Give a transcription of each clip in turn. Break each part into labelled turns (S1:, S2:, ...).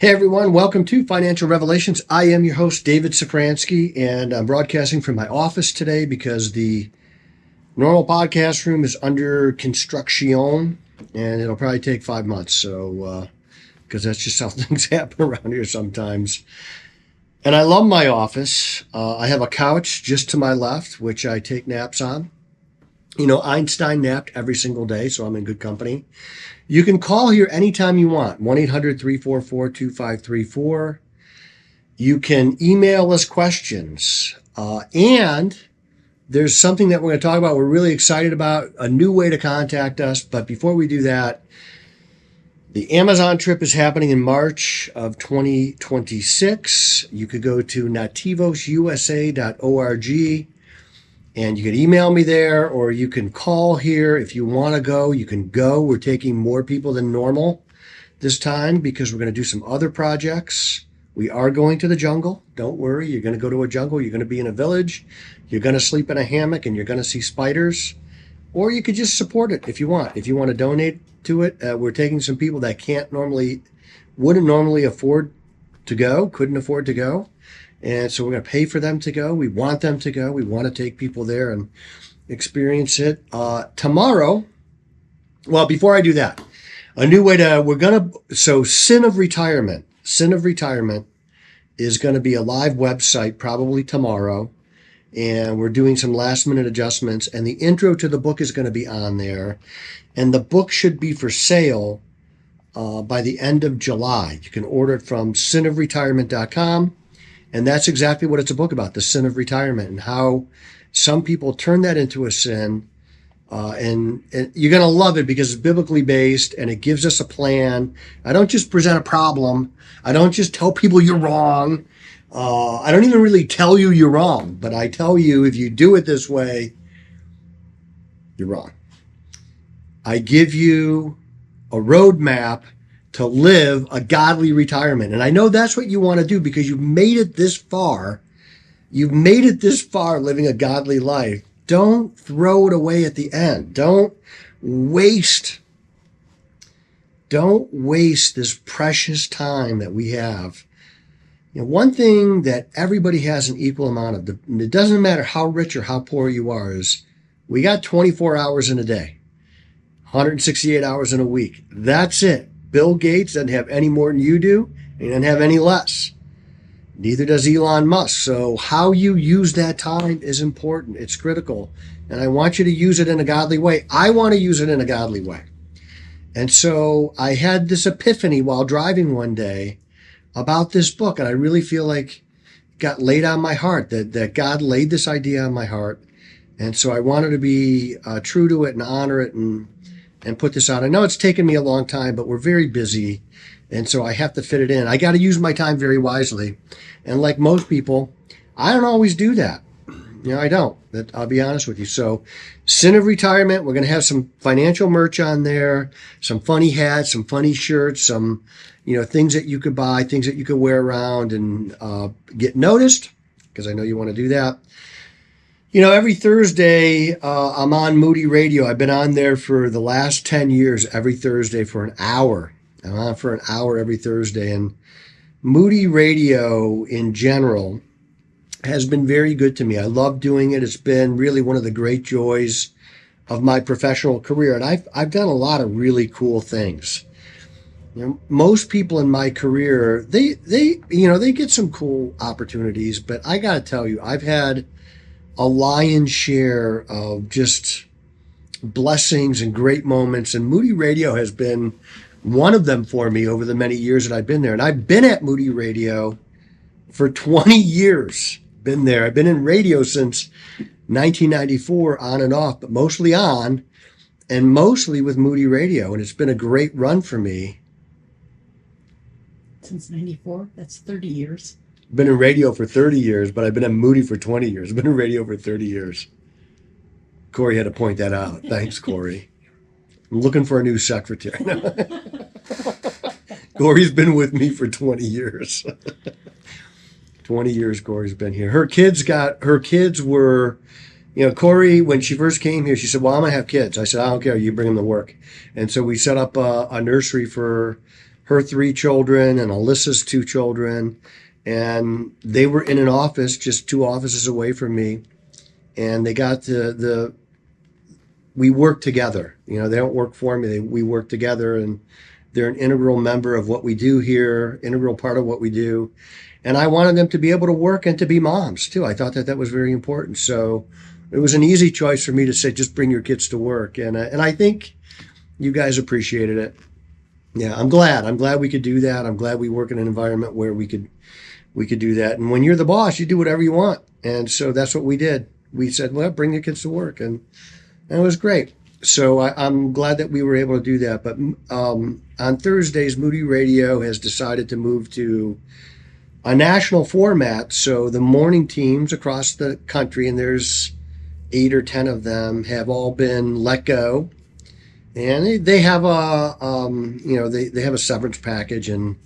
S1: Hey everyone, welcome to Financial Revelations. I am your host, David Safransky, and I'm broadcasting from my office today because the normal podcast room is under construction, and it'll probably take 5 months. So, because that's just how things happen around here sometimes. And I love my office. I have a couch just to my left, which I take naps on. You know, Einstein napped every single day, so I'm in good company. You can call here anytime you want, 1-800-344-2534. You can email us questions. And there's something that we're going to talk about we're really excited about, a new way to contact us. But before we do that, the Amazon trip is happening in March of 2026. You could go to nativosusa.org. And you can email me there, or you can call here. If you want to go, you can go. We're taking more people than normal this time because we're going to do some other projects. We are going to the jungle. Don't worry. You're going to go to a jungle. You're going to be in a village. You're going to sleep in a hammock, and you're going to see spiders. Or you could just support it if you want. If you want to donate to it, we're taking some people that wouldn't normally afford to go, couldn't afford to go. And so we're going to pay for them to go. We want them to go. We want to take people there and experience it. Tomorrow, well, before I do that, a new way so Sin of Retirement is going to be a live website probably tomorrow. And we're doing some last minute adjustments. And the intro to the book is going to be on there. And the book should be for sale by the end of July. You can order it from sinofretirement.com. And that's exactly what it's a book about, the sin of retirement, and how some people turn that into a sin. And you're going to love it because it's biblically based and it gives us a plan. I don't just present a problem. I don't just tell people you're wrong. I don't even really tell you you're wrong, but I tell you if you do it this way, you're wrong. I give you a roadmap to live a godly retirement. And I know that's what you want to do because you've made it this far. You've made it this far living a godly life. Don't throw it away at the end. Don't waste this precious time that we have. You know, one thing that everybody has an equal amount of, it doesn't matter how rich or how poor you are, is we got 24 hours in a day, 168 hours in a week. That's it. Bill Gates doesn't have any more than you do. He doesn't have any less. Neither does Elon Musk. So how you use that time is important. It's critical. And I want you to use it in a godly way. I want to use it in a godly way. And so I had this epiphany while driving one day about this book. And I really feel like it got laid on my heart, that God laid this idea on my heart. And so I wanted to be true to it and honor it and put this out. I know it's taken me a long time, but we're very busy. And so I have to fit it in. I got to use my time very wisely. And like most people, I don't always do that. You know, I don't. I'll be honest with you. So Sin of Retirement, we're going to have some financial merch on there, some funny hats, some funny shirts, some, things that you could buy, things that you could wear around and get noticed, because I know you want to do that. Every Thursday, I'm on Moody Radio. I've been on there for the last 10 years, every Thursday for an hour. I'm on for an hour every Thursday. And Moody Radio in general has been very good to me. I love doing it. It's been really one of the great joys of my professional career. And I've done a lot of really cool things. Most people in my career, they get some cool opportunities, but I got to tell you, I've had a lion's share of just blessings and great moments. And Moody Radio has been one of them for me over the many years that I've been there. And I've been at Moody Radio for 20 years. Been there. I've been in radio since 1994 on and off, but mostly on and mostly with Moody Radio. And it's been a great run for me.
S2: Since 94? That's 30 years.
S1: Been in radio for 30 years, but I've been at Moody for 20 years. I've been in radio for 30 years. Corey had to point that out. Thanks, Corey. I'm looking for a new secretary. Corey's been with me for 20 years. 20 years Corey's been here. Her kids were, Corey, when she first came here, she said, well, I'm going to have kids. I said, I don't care. You bring them to work. And so we set up a nursery for her 3 children and Alyssa's 2 children. And they were in an office just 2 offices away from me. And they got we work together. You know, they don't work for me. We work together, and they're an integral member of what we do here, integral part of what we do. And I wanted them to be able to work and to be moms too. I thought that was very important. So it was an easy choice for me to say, just bring your kids to work. And I think you guys appreciated it. Yeah, I'm glad we could do that. I'm glad we work in an environment where we could do that. And when you're the boss, you do whatever you want. And so that's what we did. We said, well, bring your kids to work. And it was great. So I'm glad that we were able to do that. But on Thursdays, Moody Radio has decided to move to a national format. So the morning teams across the country, and there's 8 or 10 of them, have all been let go. And they have they have a severance package, and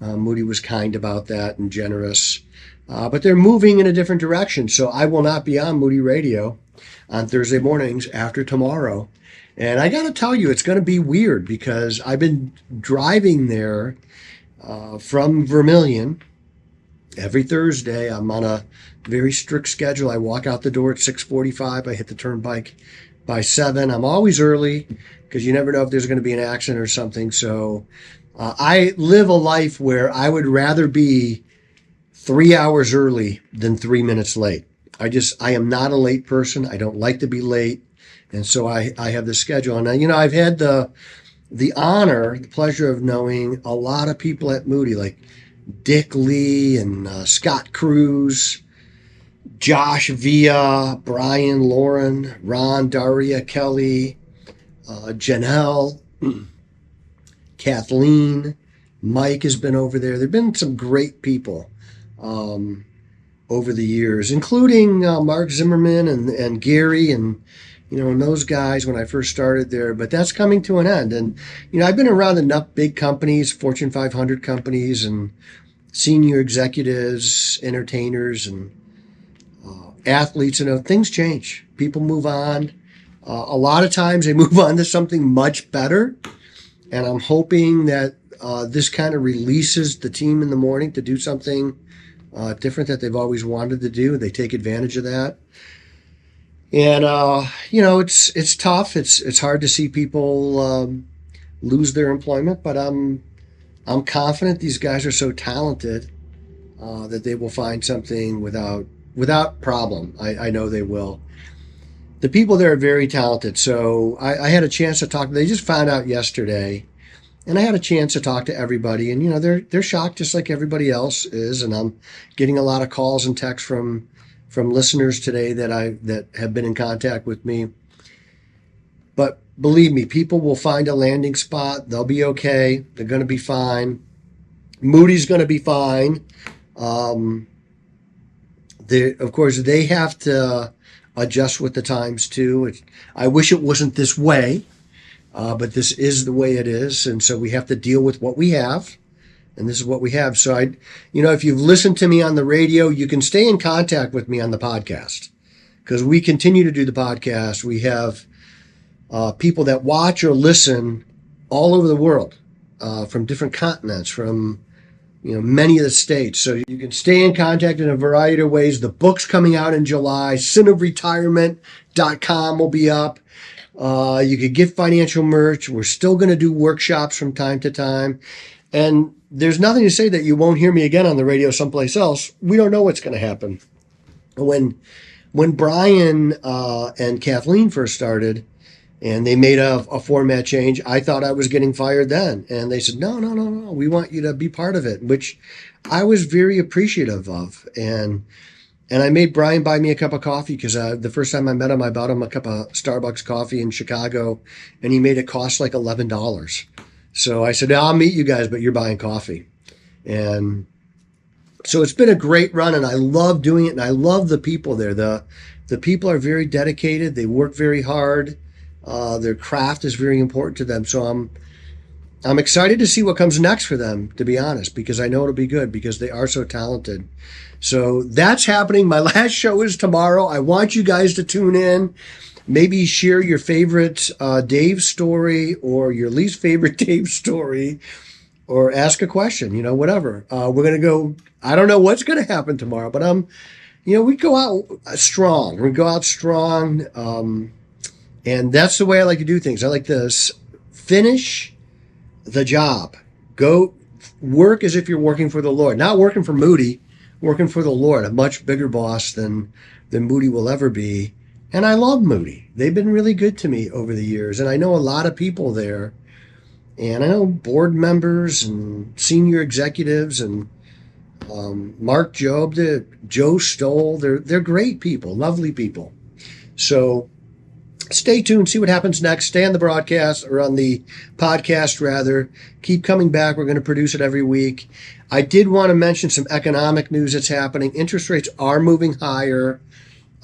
S1: Moody was kind about that and generous. But they're moving in a different direction. So I will not be on Moody Radio on Thursday mornings after tomorrow. And I got to tell you, it's going to be weird because I've been driving there from Vermilion every Thursday. I'm on a very strict schedule. I walk out the door at 6:45. I hit the turnpike by 7. I'm always early because you never know if there's going to be an accident or something. So I live a life where I would rather be 3 hours early than 3 minutes late. I am not a late person. I don't like to be late. And so I have the schedule. And, I've had the pleasure of knowing a lot of people at Moody, like Dick Lee and Scott Cruz, Josh Villa, Brian, Lauren, Ron, Daria, Kelly, Janelle, Kathleen, Mike has been over there. There have been some great people over the years, including Mark Zimmerman and Gary and those guys when I first started there. But that's coming to an end. And, I've been around enough big companies, Fortune 500 companies, and senior executives, entertainers, and athletes. Things change. People move on. A lot of times they move on to something much better. And I'm hoping that this kind of releases the team in the morning to do something different that they've always wanted to do. They take advantage of that. And, it's tough. It's hard to see people lose their employment, but I'm confident these guys are so talented that they will find something without problem. I know they will. The people there are very talented. So I had a chance to talk. They just found out yesterday, and I had a chance to talk to everybody. And they're shocked just like everybody else is. And I'm getting a lot of calls and texts from listeners today that have been in contact with me. But believe me, people will find a landing spot. They'll be okay. They're going to be fine. Moody's going to be fine. Of course, they have to adjust with the times too. I wish it wasn't this way, but this is the way it is. And so we have to deal with what we have. And this is what we have. So if you've listened to me on the radio, you can stay in contact with me on the podcast because we continue to do the podcast. We have people that watch or listen all over the world, from different continents, from many of the states. So you can stay in contact in a variety of ways. The book's coming out in July. sinofretirement.com will be up. You could get financial merch. We're still going to do workshops from time to time. And there's nothing to say that you won't hear me again on the radio someplace else. We don't know what's going to happen. When Brian and Kathleen first started and they made a format change, I thought I was getting fired then. And they said, no, we want you to be part of it, which I was very appreciative of. And I made Brian buy me a cup of coffee because the first time I met him, I bought him a cup of Starbucks coffee in Chicago, and he made it cost like $11. So I said, I'll meet you guys, but you're buying coffee. And so it's been a great run, and I love doing it, and I love the people there. The people are very dedicated. They work very hard. Their craft is very important to them. So I'm excited to see what comes next for them, to be honest, because I know it'll be good because they are so talented. So that's happening. My last show is tomorrow. I want you guys to tune in. Maybe share your favorite Dave story or your least favorite Dave story or ask a question, whatever. We're going to go, I don't know what's going to happen tomorrow, but we go out strong. We go out strong. And that's the way I like to do things. I like to finish the job. Go work as if you're working for the Lord, not working for Moody, working for the Lord, a much bigger boss than Moody will ever be. And I love Moody. They've been really good to me over the years. And I know a lot of people there. And I know board members and senior executives and Mark Job, Joe Stoll. They're great people, lovely people. So stay tuned, see what happens next. Stay on the broadcast, or on the podcast rather. Keep coming back. We're going to produce it every week. I did want to mention some economic news that's happening. Interest rates are moving higher.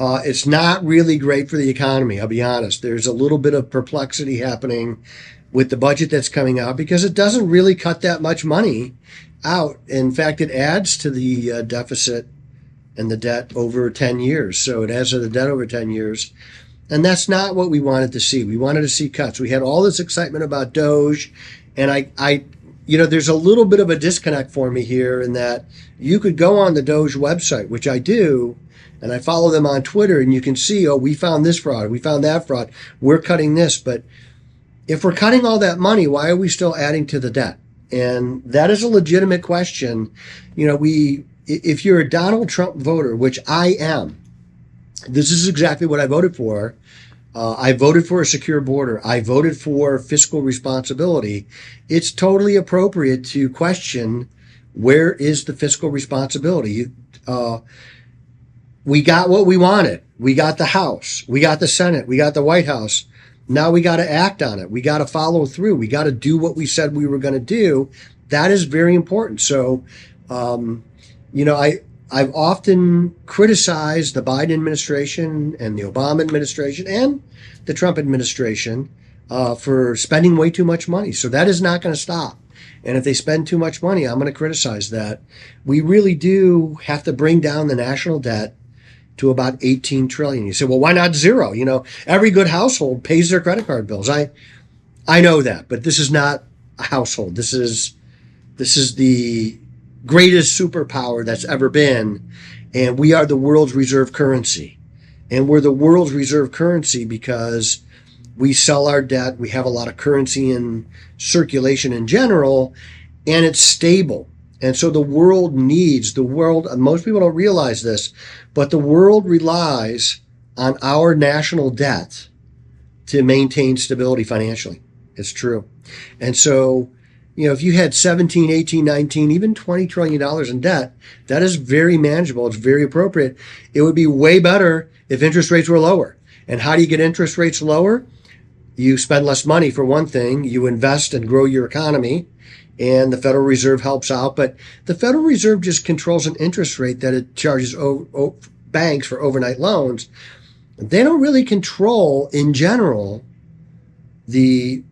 S1: It's not really great for the economy, I'll be honest. There's a little bit of perplexity happening with the budget that's coming out because it doesn't really cut that much money out. In fact, it adds to the deficit and the debt over 10 years. So it adds to the debt over 10 years. And that's not what we wanted to see. We wanted to see cuts. We had all this excitement about Doge, and I there's a little bit of a disconnect for me here in that you could go on the Doge website, which I do, and I follow them on Twitter, and you can see, we found this fraud, we found that fraud, we're cutting this. But if we're cutting all that money, why are we still adding to the debt? And that is a legitimate question. If you're a Donald Trump voter, which I am, this is exactly what I voted for. I voted for a secure border. I voted for fiscal responsibility. It's totally appropriate to question, where is the fiscal responsibility? We got what we wanted. We got the House. We got the Senate. We got the White House. Now we got to act on it. We got to follow through. We got to do what we said we were going to do. That is very important. So, I've often criticized the Biden administration and the Obama administration and the Trump administration for spending way too much money. So that is not going to stop. And if they spend too much money, I'm going to criticize that. We really do have to bring down the national debt to about 18 trillion. You say, well, why not zero? Every good household pays their credit card bills. I know that, but this is not a household. This is the greatest superpower that's ever been. And we are the world's reserve currency. And we're the world's reserve currency because we sell our debt. We have a lot of currency in circulation in general, and it's stable. And so the world, most people don't realize this, but the world relies on our national debt to maintain stability financially. It's true. And so, if you had 17, 18, 19, even $20 trillion in debt, that is very manageable. It's very appropriate. It would be way better if interest rates were lower. And how do you get interest rates lower? You spend less money, for one thing. You invest and grow your economy, and the Federal Reserve helps out. But the Federal Reserve just controls an interest rate that it charges banks for overnight loans. They don't really control, in general, the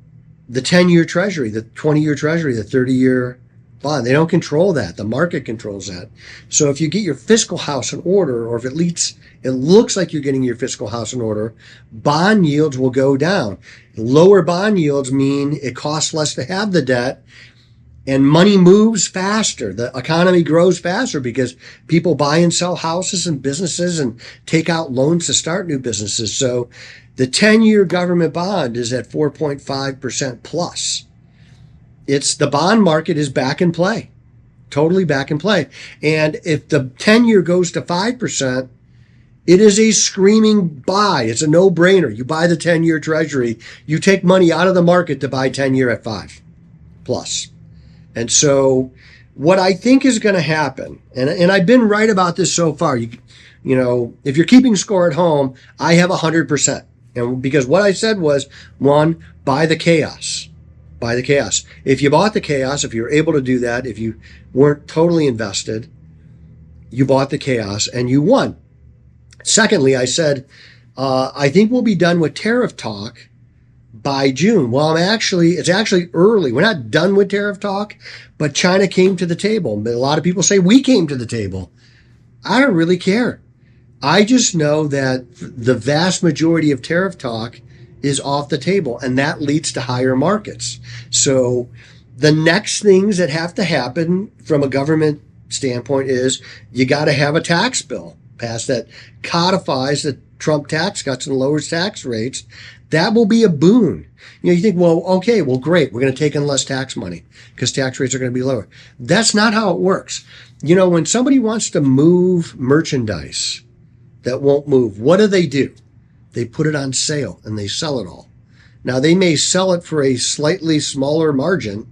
S1: 10-year treasury, the 20-year treasury, the 30-year bond. They don't control that. The market controls that. So if you get your fiscal house in order, or if at least it looks like you're getting your fiscal house in order, bond yields will go down. Lower bond yields mean it costs less to have the debt, and money moves faster. The economy grows faster because people buy and sell houses and businesses and take out loans to start new businesses. So the 10-year government bond is at 4.5% plus. The bond market is back in play, totally back in play. And if the 10-year goes to 5%, it is a screaming buy. It's a no-brainer. You buy the 10-year treasury. You take money out of the market to buy 10-year at 5 plus. And so what I think is going to happen, and I've been right about this so far, if you're keeping score at home, I have 100%. And because what I said was, one, buy the chaos. Buy the chaos. If you bought the chaos, if you were able to do that, if you weren't totally invested, you bought the chaos and you won. Secondly, I said, I think we'll be done with tariff talk by June. Well, it's actually early. We're not done with tariff talk, but China came to the table. A lot of people say we came to the table. I don't really care. I just know that the vast majority of tariff talk is off the table, and that leads to higher markets. So The next things that have to happen from a government standpoint is you got to have a tax bill passed that codifies the Trump tax cuts and lowers tax rates. That will be a boon. You think, well, okay, well, great. We're going to take in less tax money because tax rates are going to be lower. That's not how it works. When somebody wants to move merchandise that won't move, what do? They put it on sale and they sell it all. Now, they may sell it for a slightly smaller margin,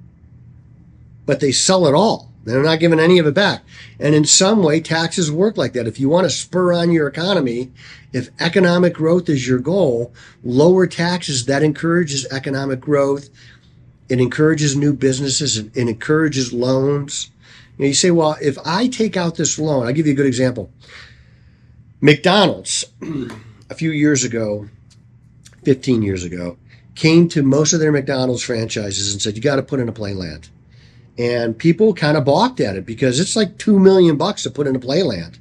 S1: but they sell it all. They're not giving any of it back. And in some way, taxes work like that. If you want to spur on your economy, if economic growth is your goal, lower taxes, that encourages economic growth. It encourages new businesses. It encourages loans. You say, well, if I take out this loan, I'll give you a good example. McDonald's, a few years ago, 15 years ago, came to most of their McDonald's franchises and said, you got to put in a playland. And people kind of balked at it because it's like $2 million to put in a playland.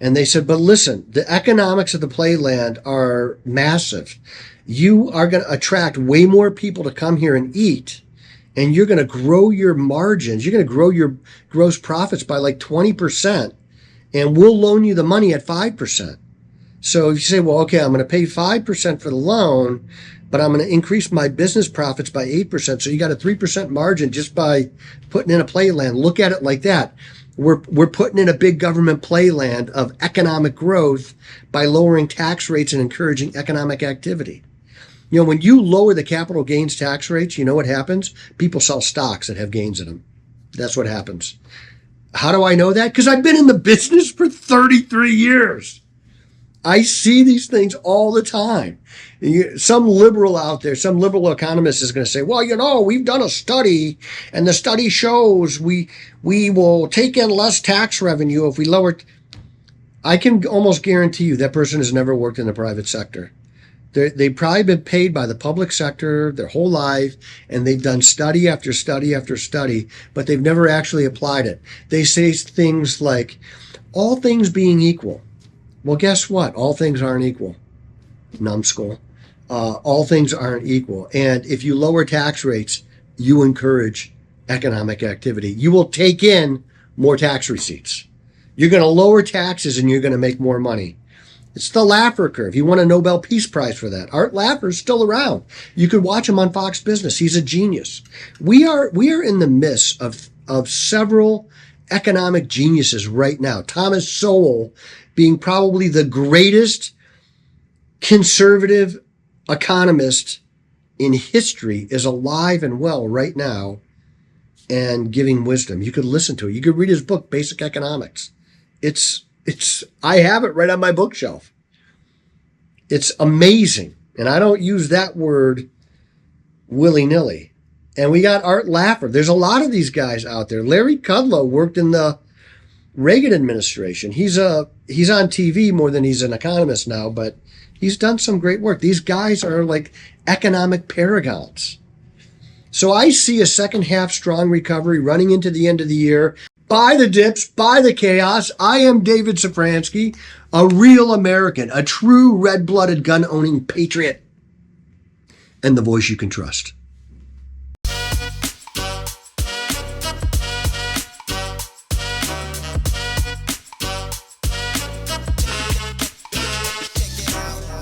S1: And they said, but listen, the economics of the playland are massive. You are going to attract way more people to come here and eat. And you're going to grow your margins. You're going to grow your gross profits by like 20%. And we'll loan you the money at 5%. So if you say, well, okay, I'm going to pay 5% for the loan, but I'm going to increase my business profits by 8%. So you got a 3% margin just by putting in a playland. Look at it like that. We're putting in a big government playland of economic growth by lowering tax rates and encouraging economic activity. When you lower the capital gains tax rates, you know what happens? People sell stocks that have gains in them. That's what happens. How do I know that? Because I've been in the business for 33 years. I see these things all the time. Some liberal out there, some liberal economist is going to say, well, we've done a study and the study shows we will take in less tax revenue if we lower. I can almost guarantee you that person has never worked in the private sector. They've probably been paid by the public sector their whole life, and they've done study after study after study, but they've never actually applied it. They say things like, all things being equal. Well, guess what? All things aren't equal, numbskull. All things aren't equal. And if you lower tax rates, you encourage economic activity. You will take in more tax receipts. You're going to lower taxes and you're going to make more money. It's the Laffer curve. You won a Nobel Peace Prize for that. Art Laffer's still around. You could watch him on Fox Business. He's a genius. We are in the midst of several economic geniuses right now. Thomas Sowell being probably the greatest conservative economist in history is alive and well right now and giving wisdom. You could listen to it. You could read his book, Basic Economics. I have it right on my bookshelf. It's amazing. And I don't use that word willy-nilly. And we got Art Laffer. There's a lot of these guys out there. Larry Kudlow worked in the Reagan administration. He's on TV more than he's an economist now, but he's done some great work. These guys are like economic paragons. So I see a second half strong recovery running into the end of the year. Buy the dips, buy the chaos. I am David Safransky, a real American, a true red-blooded gun-owning patriot, and the voice you can trust.